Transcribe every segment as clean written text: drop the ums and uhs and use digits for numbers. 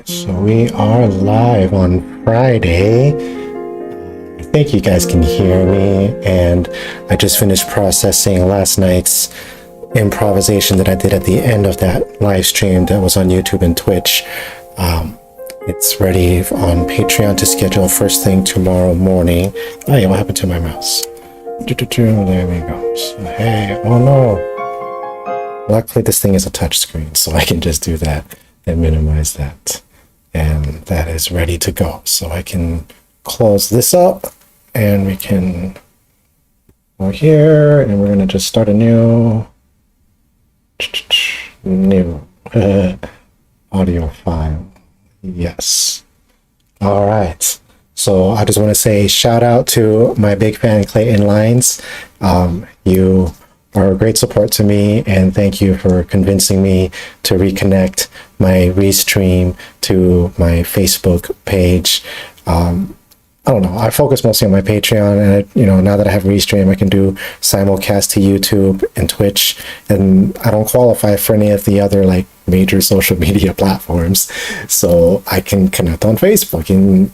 So we are live on Friday. I think you guys can hear me, and I just finished processing last night's improvisation that I did at the end of that live stream that was on YouTube and Twitch. It's ready on Patreon to schedule first thing tomorrow morning. Oh yeah, what happened to my mouse? There we go. So, hey, oh no. Luckily this thing is a touch screen, so I can just do that and minimize that. And that is ready to go. So I can close this up and we can go here and we're gonna just start a new audio file. Yes. All right. So I just want to say shout out to my big fan Clayton Lines. You are a great support to me, and thank you for convincing me to reconnect my restream to my Facebook page. I don't know. I focus mostly on my Patreon, and now that I have Restream, I can do simulcast to YouTube and Twitch, and I don't qualify for any of the other major social media platforms, so I can connect on Facebook. And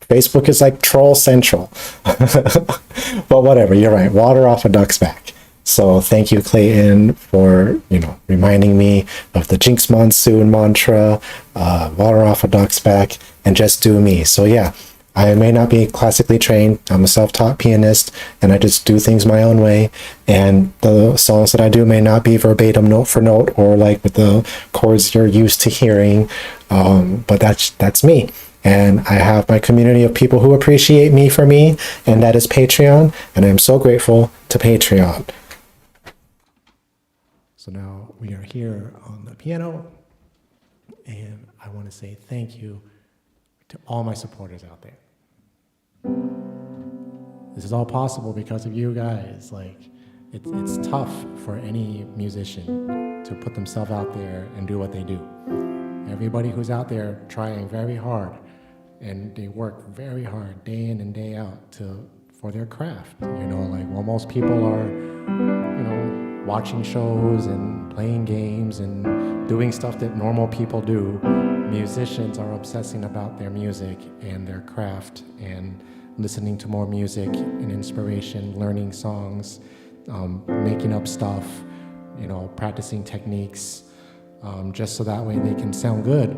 Facebook is like troll central. But whatever. You're right. Water off a duck's back. So thank you, Clayton, for reminding me of the Jinx Monsoon mantra, water off a duck's back, and just do me. So yeah. I may not be classically trained. I'm a self-taught pianist, and I just do things my own way. And the songs that I do may not be verbatim note for note or with the chords you're used to hearing, but that's me. And I have my community of people who appreciate me for me, and that is Patreon. And I'm so grateful to Patreon. So now we are here on the piano, and I want to say thank you to all my supporters out there. This is all possible because of you guys. It's tough for any musician to put themselves out there and do what they do. Everybody who's out there trying very hard, and they work very hard day in and day out for their craft. While most people are, watching shows and playing games and doing stuff that normal people do, musicians are obsessing about their music and their craft and listening to more music and inspiration, learning songs, making up stuff, practicing techniques, just so that way they can sound good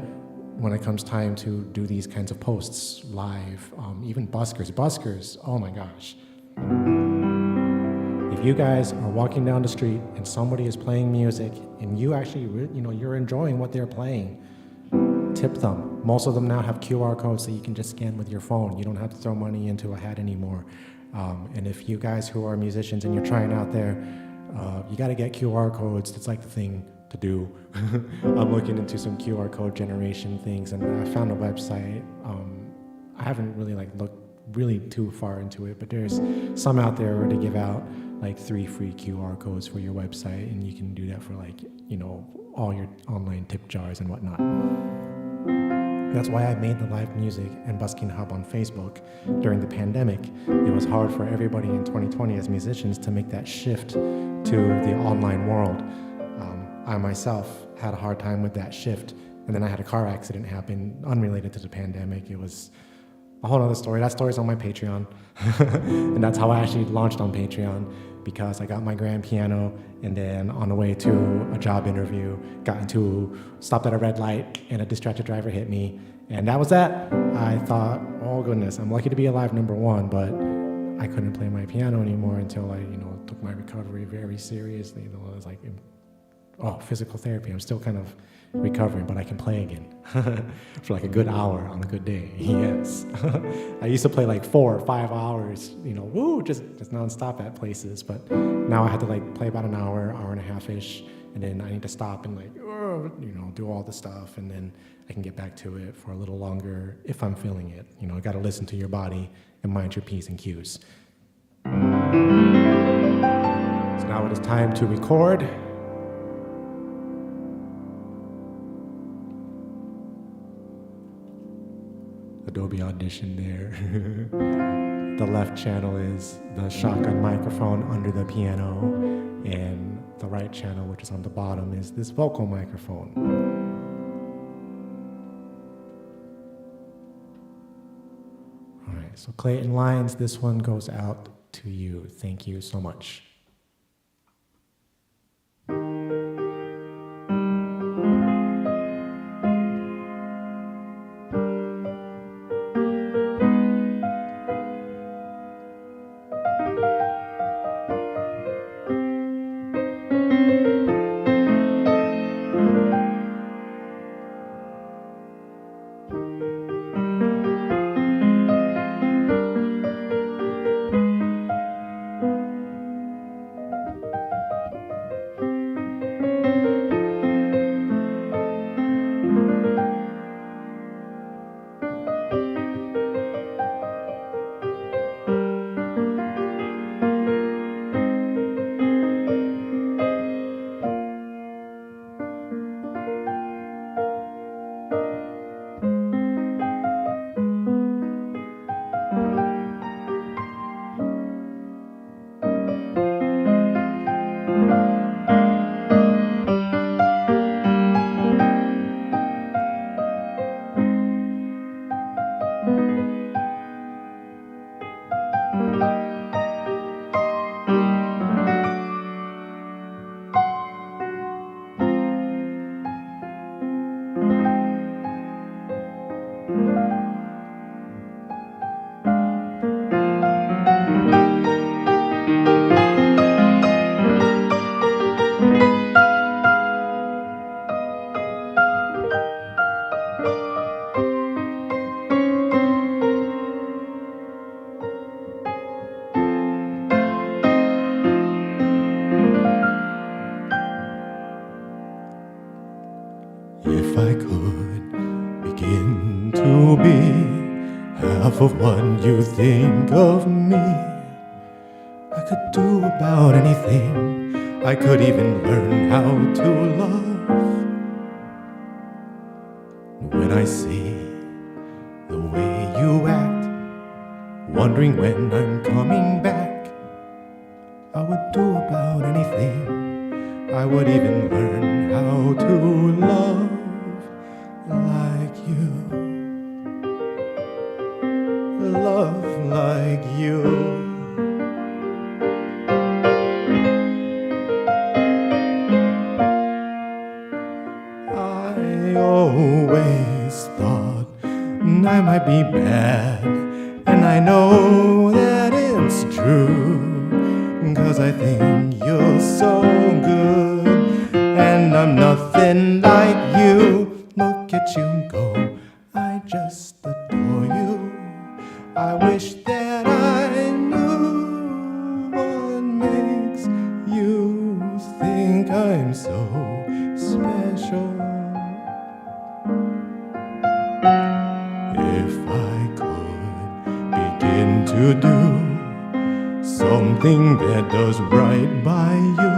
when it comes time to do these kinds of posts live. Even buskers, oh my gosh. If you guys are walking down the street and somebody is playing music and you actually, you're enjoying what they're playing, tip them. Most of them now have QR codes that you can just scan with your phone. You don't have to throw money into a hat anymore. And if you guys who are musicians and you're trying out there, you got to get QR codes. That's the thing to do. I'm looking into some QR code generation things, and I found a website. I haven't really looked really too far into it, but there's some out there where they give out 3 free QR codes for your website, and you can do that for all your online tip jars and whatnot. That's why I made the live music and busking hub on Facebook during the pandemic. It was hard for everybody in 2020 as musicians to make that shift to the online world. I myself had a hard time with that shift, and then I had a car accident happen unrelated to the pandemic. It was a whole other story. That story's on my Patreon. And that's how I actually launched on Patreon, because I got my grand piano, and then on the way to a job interview, stopped at a red light, and a distracted driver hit me. And that was that. I thought, oh goodness, I'm lucky to be alive, number one, but I couldn't play my piano anymore until I, took my recovery very seriously. It was physical therapy. I'm still kind of recovering, but I can play again for a good hour on a good day. Yes. I used to play 4 or 5 hours, just nonstop at places, but now I had to play about an hour and a half-ish, and then I need to stop and do all the stuff, and then I can get back to it for a little longer if I'm feeling it. I got to listen to your body and mind your P's and Q's. So now it is time to record. Adobe Audition there. The left channel is the shotgun microphone under the piano, and the right channel, which is on the bottom, is this vocal microphone. So Clayton Lyons, this one goes out to you. Thank you so much. If I could begin to be half of what you think of me, I could do about anything. I could even learn how to love. When I see the way you act, wondering when I'm coming back, I would do about anything. I would even learn how to love like you. Love like you. I always thought I might be bad, and I know that it's true, 'cause I think you're so good, and I'm nothing like you. Look at you go, I just adore you. I wish that I knew what makes you think I'm so special. If I could begin to do something that does right by you,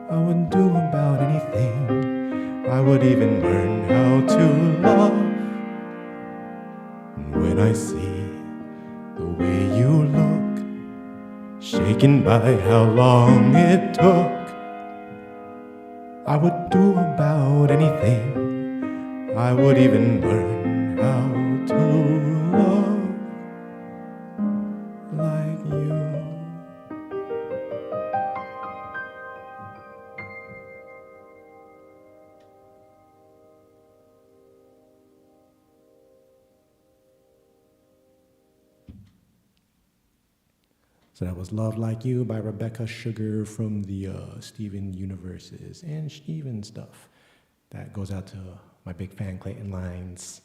I would do about anything. I would even learn how to love. When I see the way you look, shaken by how long it took, I would do about anything. I would even learn how to love like you. So that was Love Like You by Rebecca Sugar from the Steven Universes and Steven stuff. That goes out to my big fan, Clayton Lyons.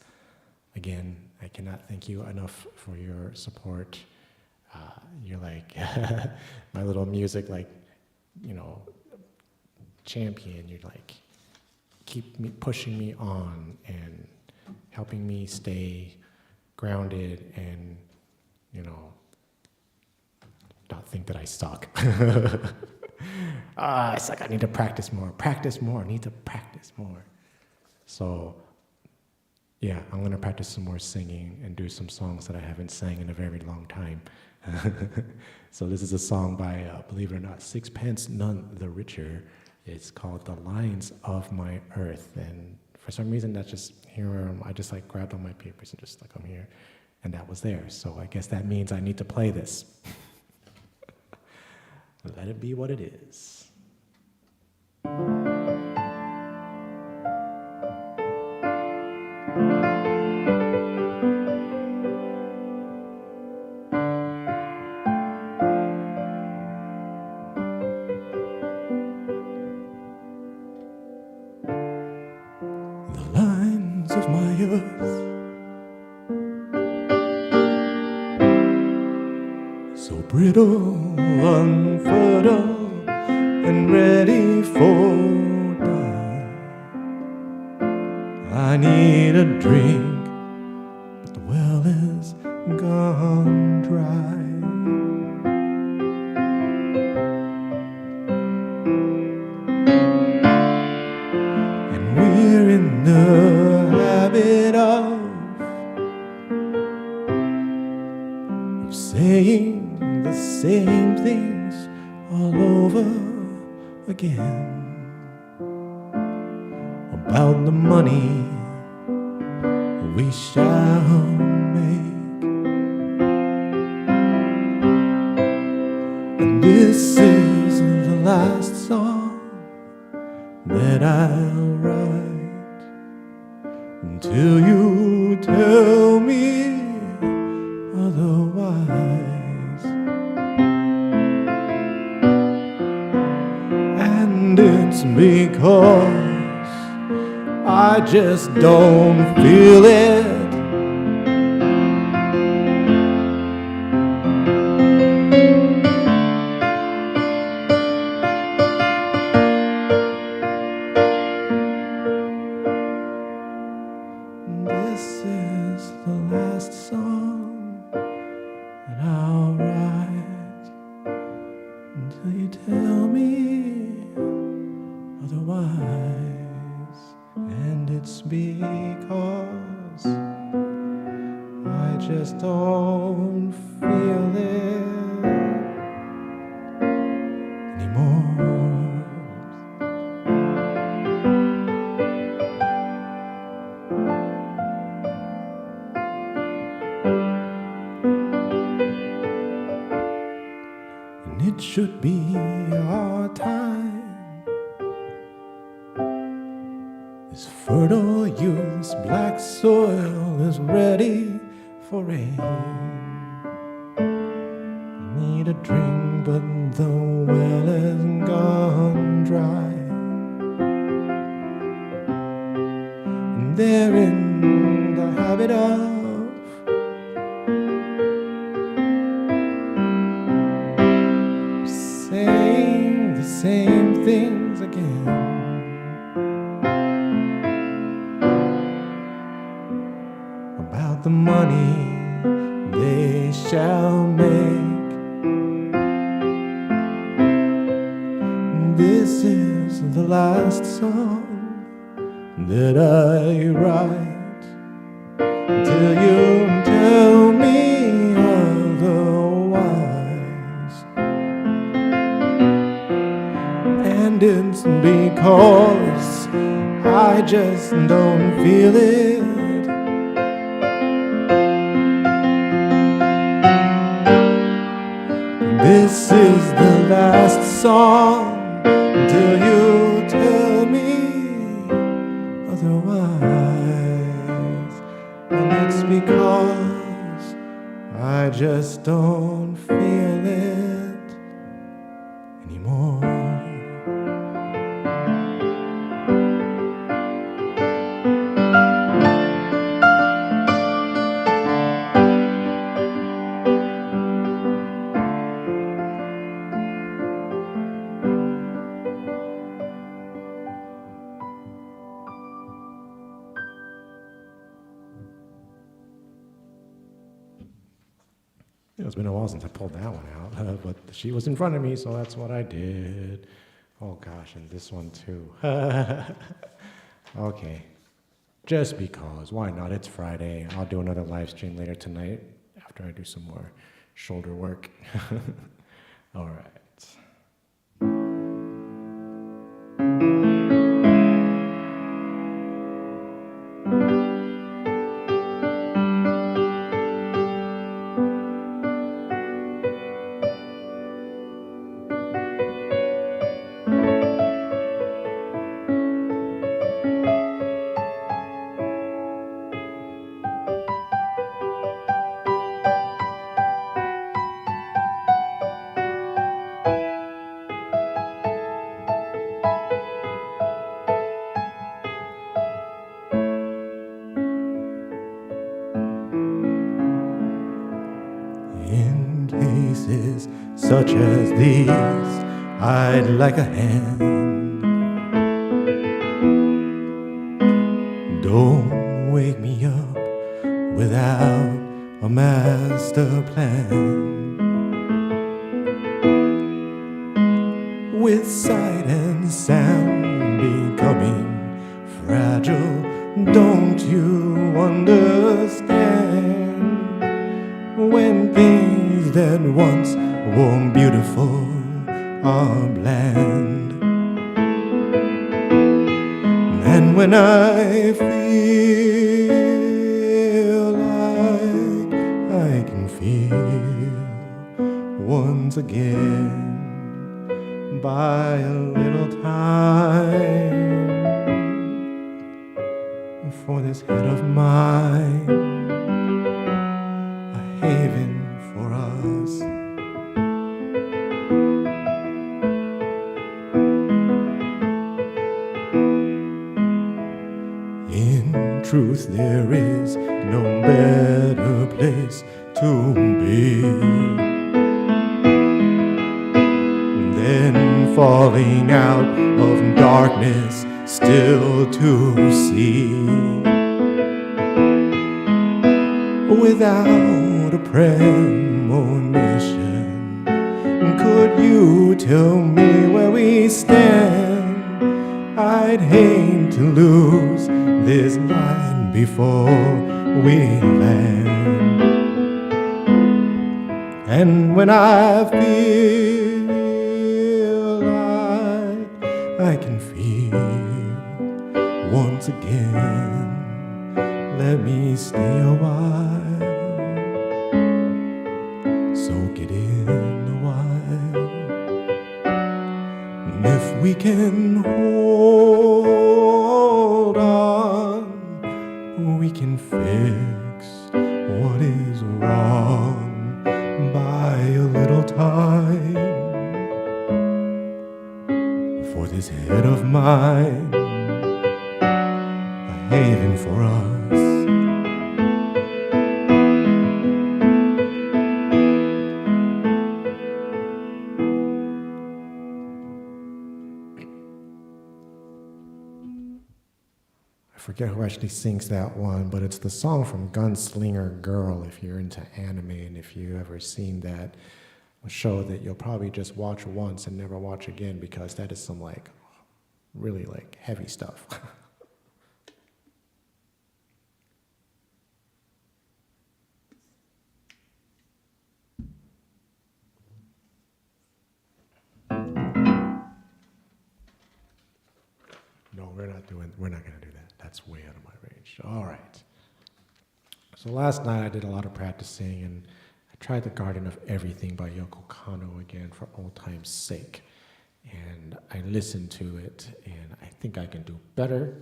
Again, I cannot thank you enough for your support. You're like my little music, like, you know, champion. You're like, keep me pushing me on and helping me stay grounded and, you know, not think that I suck. It's like I need to practice more, I need to practice more. So, yeah, I'm gonna practice some more singing and do some songs that I haven't sang in a very long time. So this is a song by, believe it or not, Sixpence None the Richer. It's called The Lines of My Earth. And for some reason, that's just here, I just like grabbed all my papers and just like, I'm here. And that was theirs. So I guess that means I need to play this. Let it be what it is. The lines of my earth, so brittle, unfertile, and ready for dying. I need a drink, but the well is gone dry. And we're in the habit of saying the same things all over again about the money we shall make. And this is the last song that I'll write until you tell me otherwise. And it's because I just don't feel it. This is the last song that I'll write until you tell me otherwise. And it's because I just don't feel it anymore. And it should be our time. This fertile youth's black soil is ready for rain. I need a drink, but the well is gone dry. And they're in the habit of saying the same things again about the money they shall make. This is the last song that I write till you tell me otherwise. And it's because I just don't feel it. This is the last song till you tell me otherwise. And it's because I just don't feel it anymore. It's been a while since I pulled that one out, but she was in front of me, so that's what I did. Oh gosh, and this one too. Okay, just because, why not? It's Friday. I'll do another live stream later tonight after I do some more shoulder work. All right. such as these, I'd like a hand. Don't wake me up without a master plan. With sight and sound becoming fragile, don't you understand? When things that once were beautiful are bland. And when I feel like I can feel once again, by a little time, for this head of mine, a haven for us. In truth, there is no better place to be than falling out of darkness, still to see. Without a premonition, could you tell me where we stand? I'd hate to lose this line before we land. And when I feel like I can feel once again, let me stay a while, soak it in a while. And if we can hold on, we can fix what is wrong by a little time. For this head of mine, a haven for us. I forget who actually sings that one, but it's the song from Gunslinger Girl, if you're into anime, and if you've ever seen that show that you'll probably just watch once and never watch again, because that is some like really like heavy stuff. No, we're not gonna do that. That's way out of my range. All right. So last night I did a lot of practicing, and I tried The Garden of Everything by Yoko Kanno again for old time's sake. And I listened to it, and I think I can do better.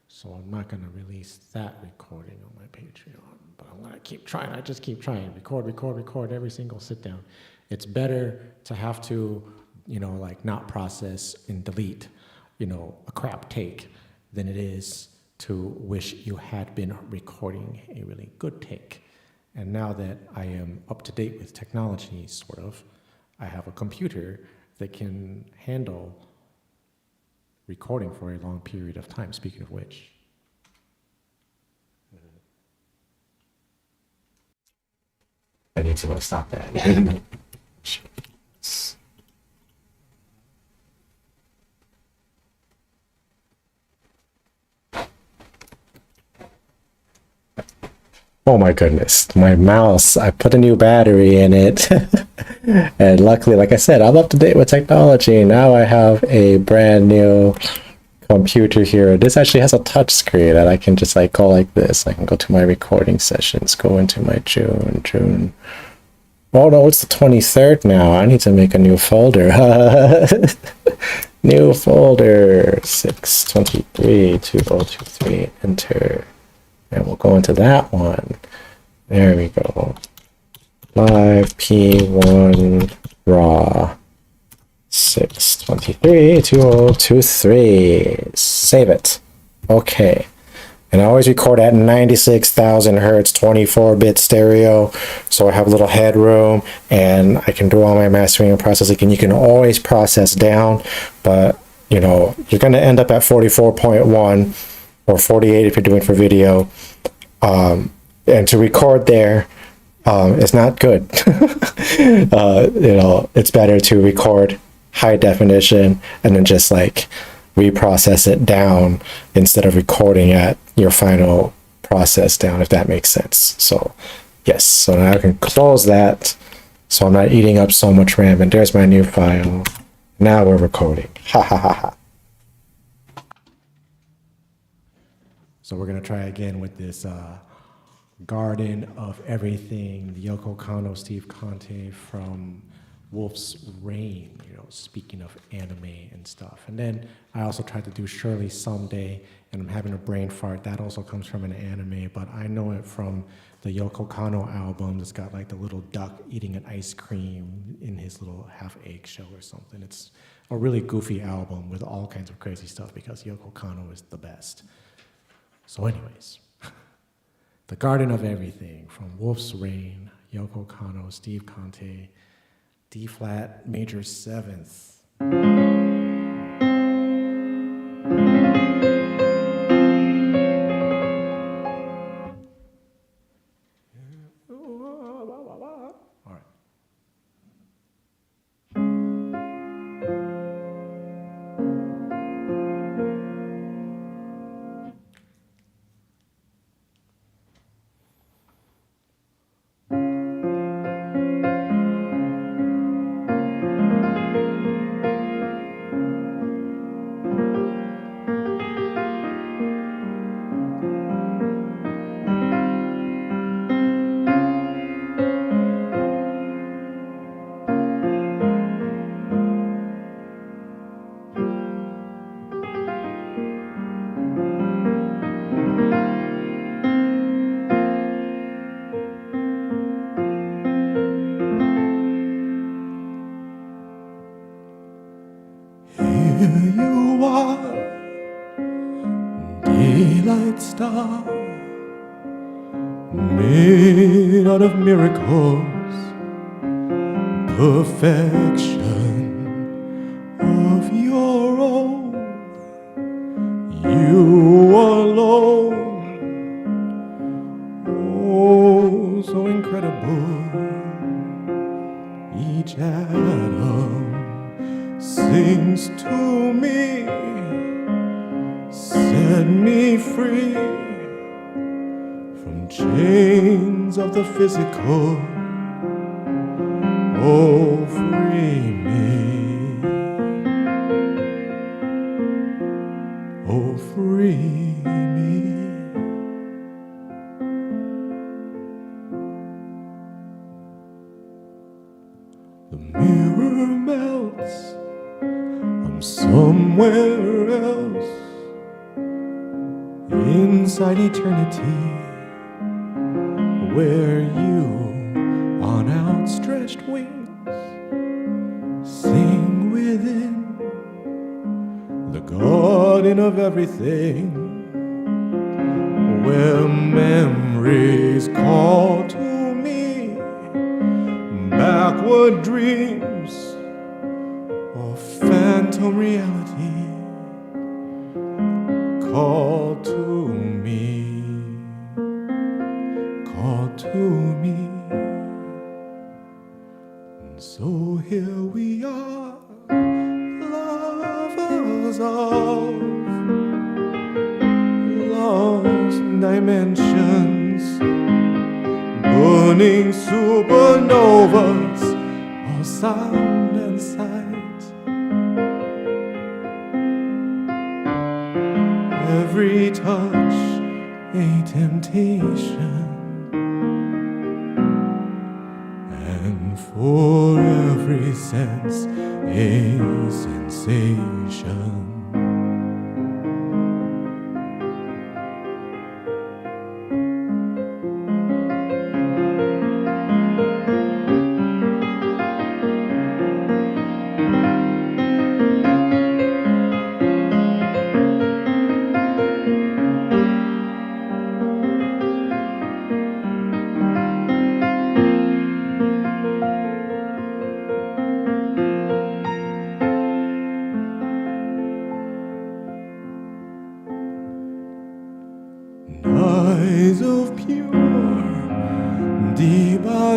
So I'm not gonna release that recording on my Patreon, but I'm gonna keep trying. I just keep trying. Record every single sit down. It's better to have to, like not process and delete, a crap take than it is to wish you had been recording a really good take. And now that I am up to date with technology, sort of, I have a computer that can handle recording for a long period of time, speaking of which. I need to stop that. Oh my goodness, my mouse, I put a new battery in it. And luckily, like I said, I'm up to date with technology. Now I have a brand new computer here. This actually has a touch screen, and I can just like go like this. I can go to my recording sessions, go into my June. Oh no, it's the 23rd now. I need to make a new folder. New folder, 6232023, enter. And we'll go into that one. There we go. Live P1 raw 6232023. Save it. Okay. And I always record at 96,000 hertz, 24-bit stereo. So I have a little headroom and I can do all my mastering and processing. And you can always process down, but you know, you're going to end up at 44.1 or 48 if you're doing for video. And to record there, it's not good. You know, it's better to record high definition and then just like reprocess it down instead of recording at your final process down, if that makes sense. So yes, so now I can close that so I'm not eating up so much RAM. And there's my new file. Now we're recording. Ha ha ha ha. So we're gonna try again with this Garden of Everything, the Yoko Kanno, Steve Conte from Wolf's Rain, you know, speaking of anime and stuff. And then I also tried to do Surely Someday, and I'm having a brain fart. That also comes from an anime, but I know it from the Yoko Kanno album. It's got like the little duck eating an ice cream in his little half eggshell or something. It's a really goofy album with all kinds of crazy stuff because Yoko Kanno is the best. So anyways, The Garden of Everything from Wolf's Rain, Yoko Kanno, Steve Conte, D flat major 7th. All right. Here you are, daylight star, made out of miracles, perfection of your own. You alone, oh, so incredible. Each atom sings to me, set me free from chains of the physical. Oh, free me, oh, free me. The mirror melts, I'm somewhere else, inside eternity, where you, on outstretched wings, sing within the garden of everything, where memories call to me, backward dreams of phantom reality call to me, call to me. And so here we are, lovers of lost dimensions, burning supernovas of sound and sight. Every touch a temptation, and for every sense a sensation.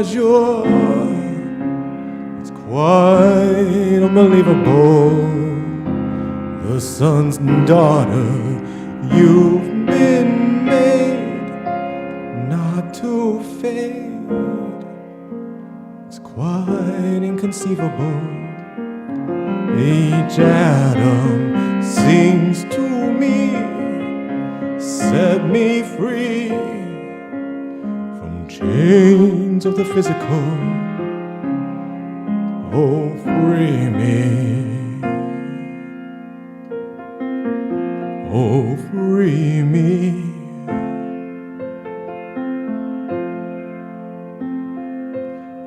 azure. It's quite unbelievable. The sun's daughter, you've been made not to fade. It's quite inconceivable. Each atom sings to me, set me free from chains of the physical. Oh, free me. Oh, free me.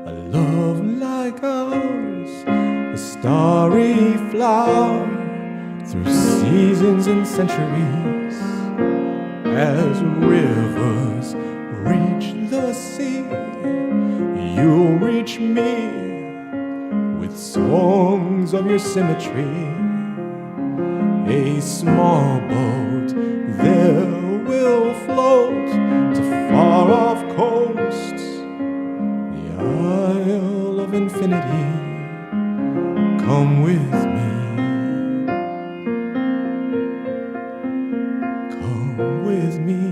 A love like ours, a starry flower through seasons and centuries. As rivers reach the sea, you'll reach me with songs of your symmetry. A small boat there will float to far-off coasts, the Isle of Infinity. Come with me. Come with me.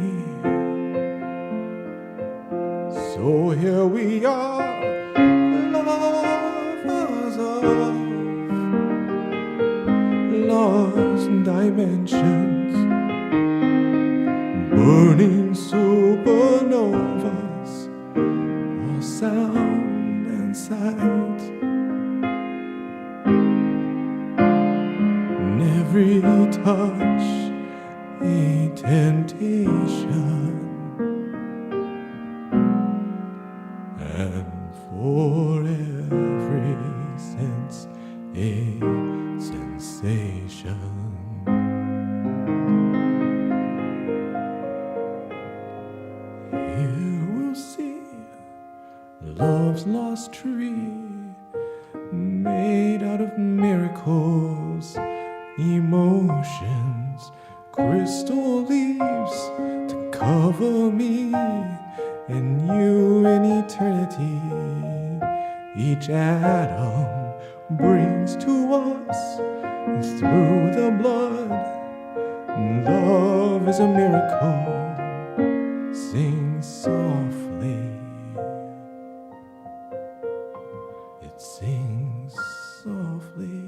So here we are, lovers of lost dimensions, burning supernovas, all sound and sight. And every touch a temptation, and for every sense a sensation. Here we'll see love's lost tree, made out of miracles, emotions, crystal leaves to cover me and you in eternity. Each atom brings to us through the blood. Love is a miracle. Sing softly. It sings softly.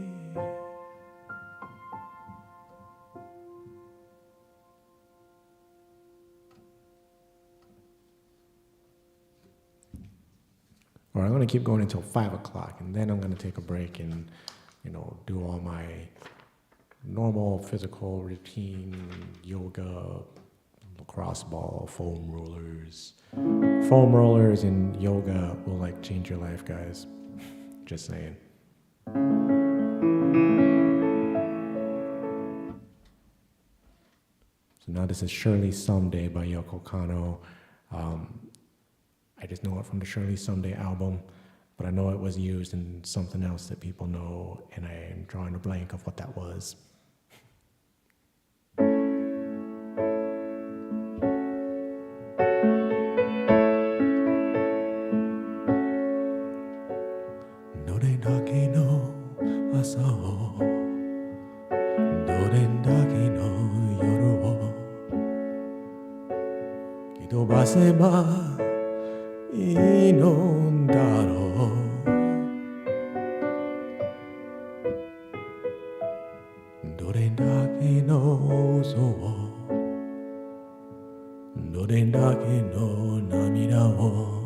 Or I'm going to keep going until 5 o'clock, and then I'm going to take a break and, do all my normal physical routine, yoga, lacrosse ball, foam rollers. Foam rollers and yoga will change your life, guys. Just saying. So now this is Surely Someday by Yoko Kanno. I just know it from the Surely Someday album, but I know it was used in something else that people know, and I'm drawing a blank of what that was. どれだけの朝を、どれだけの夜を吹き飛ばせばいいのだろう。どれだけの嘘を、どれだけの涙を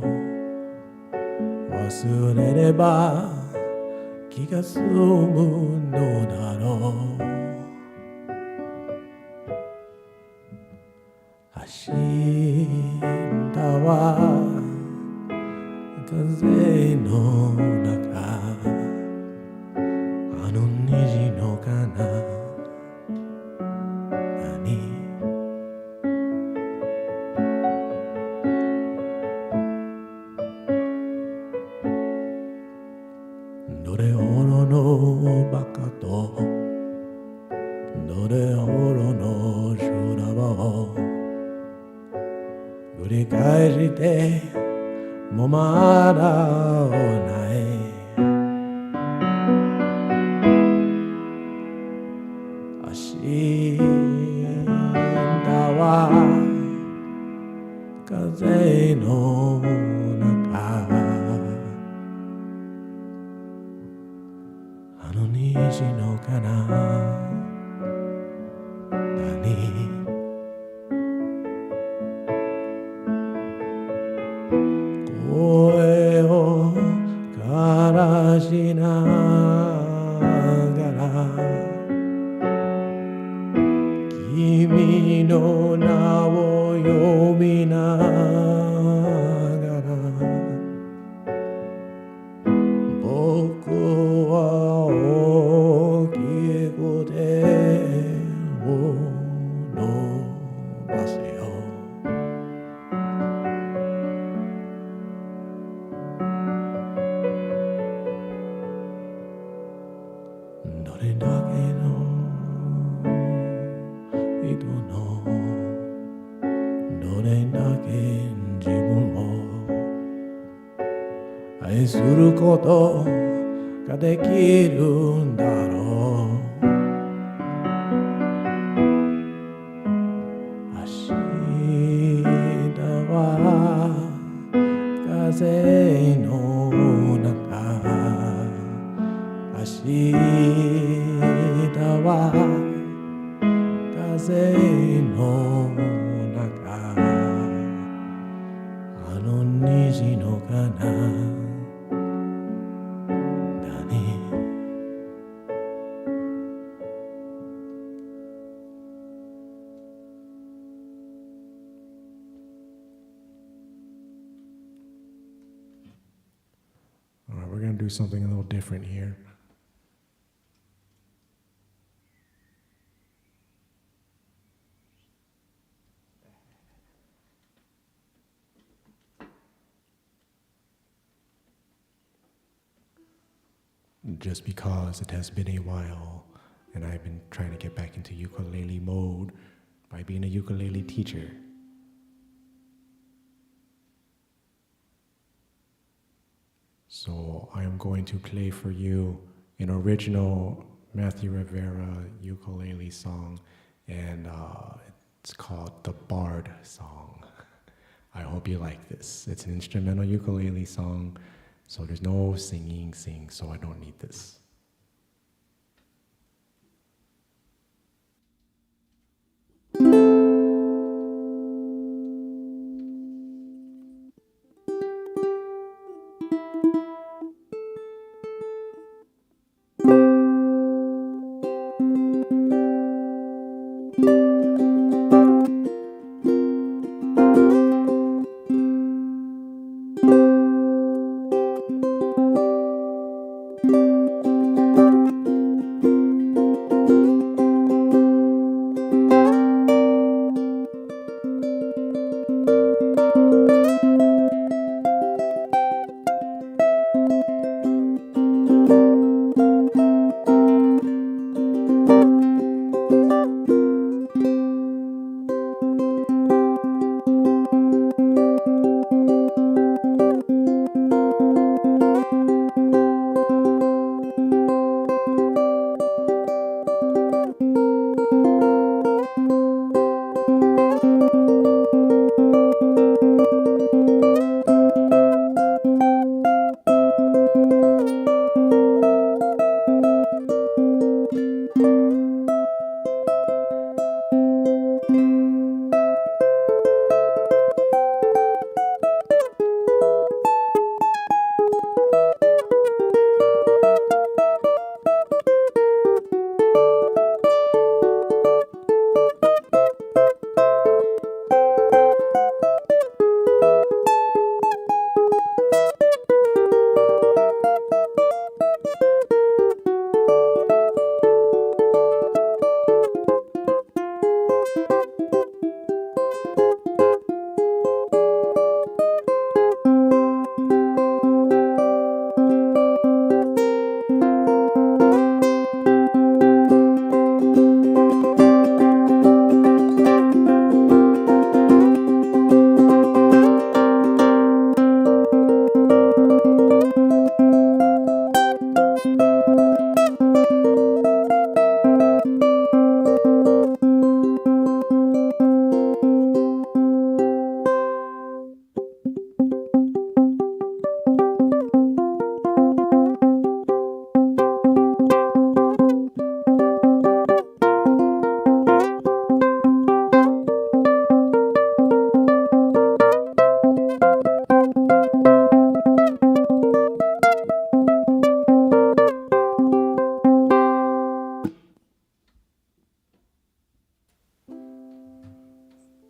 忘れれば気が済むのだろう。明日は風の中、あの虹の彼方にどれほどのバカとどれほどの修羅場を繰り返してもまだをない明日は風の中あの虹の彼方に声を枯らしながら君の名を呼びながら僕は大きい声を伸ばすよどれだけの人のどれだけ自分を愛することができるんだろう明日は風の中明日は風の中あの虹の彼方にAll right, we're going to do something a little different here. Just because it has been a while and I've been trying to get back into ukulele mode by being a ukulele teacher. So I am going to play for you an original Matthew Rivera ukulele song, and it's called the Bard Song. I hope you like this. It's an instrumental ukulele song, so there's no singing, so I don't need this.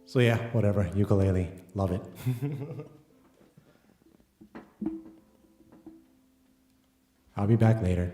So yeah, whatever, ukulele, love it. I'll be back later.